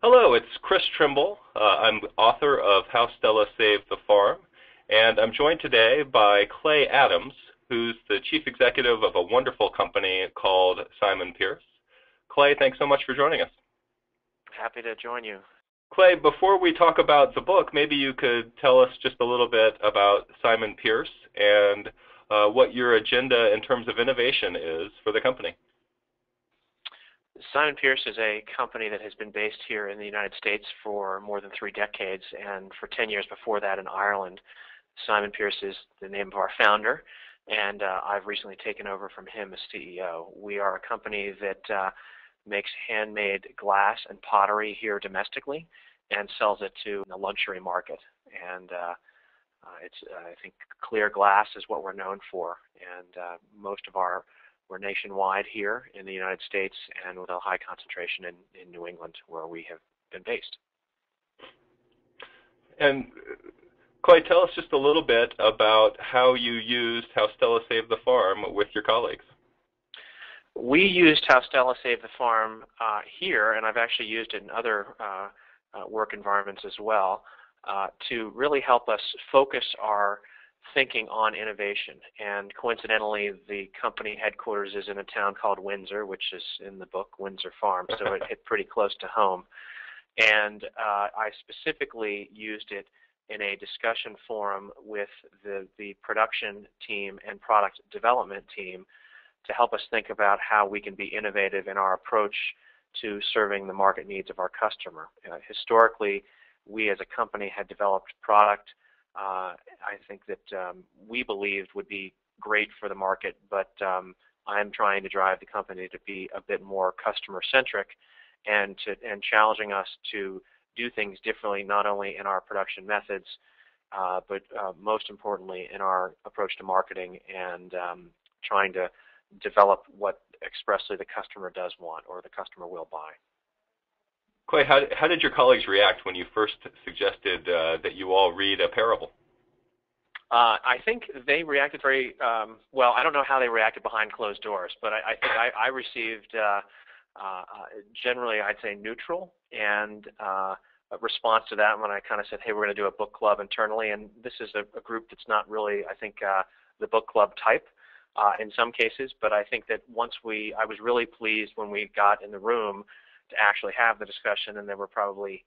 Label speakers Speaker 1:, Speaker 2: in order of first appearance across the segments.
Speaker 1: Hello, it's Chris Trimble. I'm author of How Stella Saved the Farm, and I'm joined today by Clay Adams, who's the chief executive of a wonderful company called Simon Pearce. Clay, thanks so much for joining us.
Speaker 2: Happy to join you.
Speaker 1: Clay, before we talk about the book, maybe you could tell us just a little bit about Simon Pearce and what your agenda in terms of innovation is for the company.
Speaker 2: Simon Pearce is a company that has been based here in the United States for more than 3 decades, and for 10 years before that in Ireland. Simon Pearce is the name of our founder, and I've recently taken over from him as CEO. We are a company that makes handmade glass and pottery here domestically and sells it to the luxury market. And I think clear glass is what we're known for, and we're nationwide here in the United States and with a high concentration in New England, where we have been based.
Speaker 1: And Clay, tell us just a little bit about how you used How Stella Saved the Farm with your colleagues.
Speaker 2: We used How Stella Saved the Farm here, and I've actually used it in other work environments as well, to really help us focus our thinking on innovation. And coincidentally, the company headquarters is in a town called Windsor, which is in the book Windsor Farm, so it hit pretty close to home. And I specifically used it in a discussion forum with the production team and product development team to help us think about how we can be innovative in our approach to serving the market needs of our customer. Historically, we as a company had developed product I think that we believed would be great for the market, but I'm trying to drive the company to be a bit more customer-centric and challenging us to do things differently, not only in our production methods, but most importantly in our approach to marketing and trying to develop what expressly the customer does want or the customer will buy.
Speaker 1: Clay, how did your colleagues react when you first suggested that you all read a parable?
Speaker 2: I think they reacted very well. I don't know how they reacted behind closed doors, but I think I received generally, I'd say, neutral and a response to that when I kind of said, hey, we're going to do a book club internally. And this is a group that's not really, I think, the book club type in some cases. But I think that I was really pleased when we got in the room to actually have the discussion, and there were probably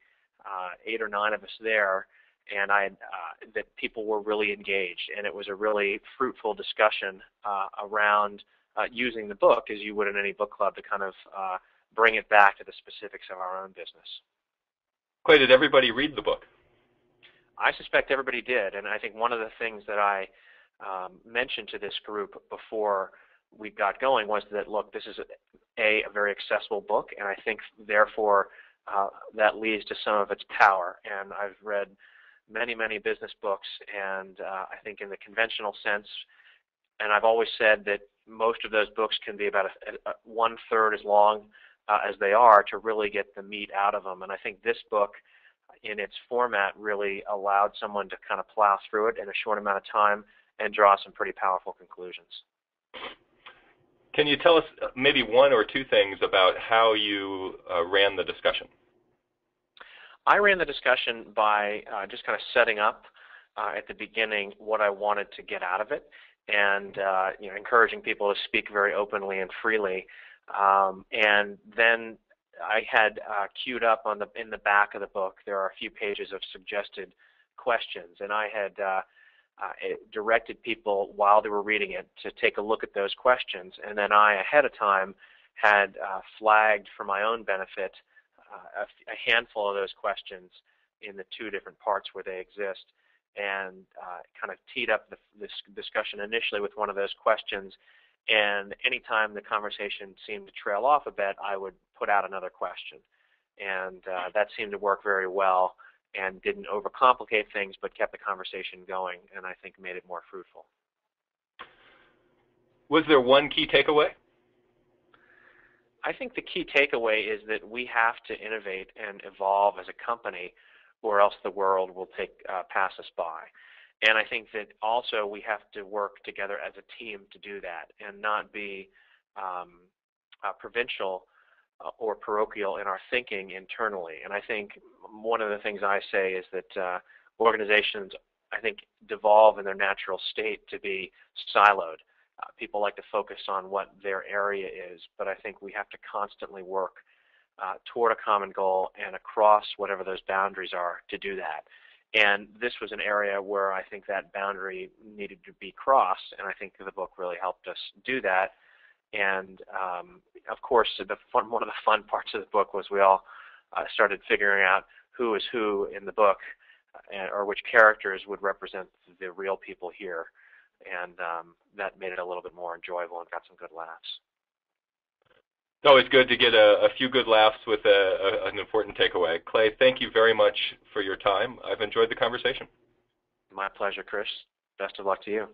Speaker 2: 8 or 9 of us there, and that people were really engaged, and it was a really fruitful discussion around using the book, as you would in any book club, to kind of bring it back to the specifics of our own business.
Speaker 1: Clay, did everybody read the book?
Speaker 2: I suspect everybody did, and I think one of the things that I mentioned to this group before we got going was that, look, this is a very accessible book, and I think therefore that leads to some of its power. And I've read many, many business books, and I think in the conventional sense, and I've always said that most of those books can be about 1/3 as long as they are to really get the meat out of them. And I think this book, in its format, really allowed someone to kind of plow through it in a short amount of time and draw some pretty powerful conclusions.
Speaker 1: Can you tell us maybe 1 or 2 things about how you ran the discussion?
Speaker 2: I ran the discussion by just kind of setting up at the beginning what I wanted to get out of it, and encouraging people to speak very openly and freely. And then I had queued up in the back of the book, there are a few pages of suggested questions, and I had directed people while they were reading it to take a look at those questions, and then I, ahead of time, had flagged for my own benefit a handful of those questions in the 2 different parts where they exist, and kind of teed up this discussion initially with one of those questions, and anytime the conversation seemed to trail off a bit, I would put out another question, and that seemed to work very well and didn't overcomplicate things, but kept the conversation going, and I think made it more fruitful.
Speaker 1: Was there one key takeaway?
Speaker 2: I think the key takeaway is that we have to innovate and evolve as a company, or else the world will pass us by. And I think that also we have to work together as a team to do that, and not be provincial or parochial in our thinking internally. And I think one of the things I say is that organizations, I think, devolve in their natural state to be siloed. People like to focus on what their area is, but I think we have to constantly work toward a common goal and across whatever those boundaries are to do that. And this was an area where I think that boundary needed to be crossed, and I think the book really helped us do that. And of course, one of the fun parts of the book was we all started figuring out who is who in the book, or which characters would represent the real people here. And that made it a little bit more enjoyable and got some good laughs.
Speaker 1: It's always good to get a few good laughs with an important takeaway. Clay, thank you very much for your time. I've enjoyed the conversation.
Speaker 2: My pleasure, Chris. Best of luck to you.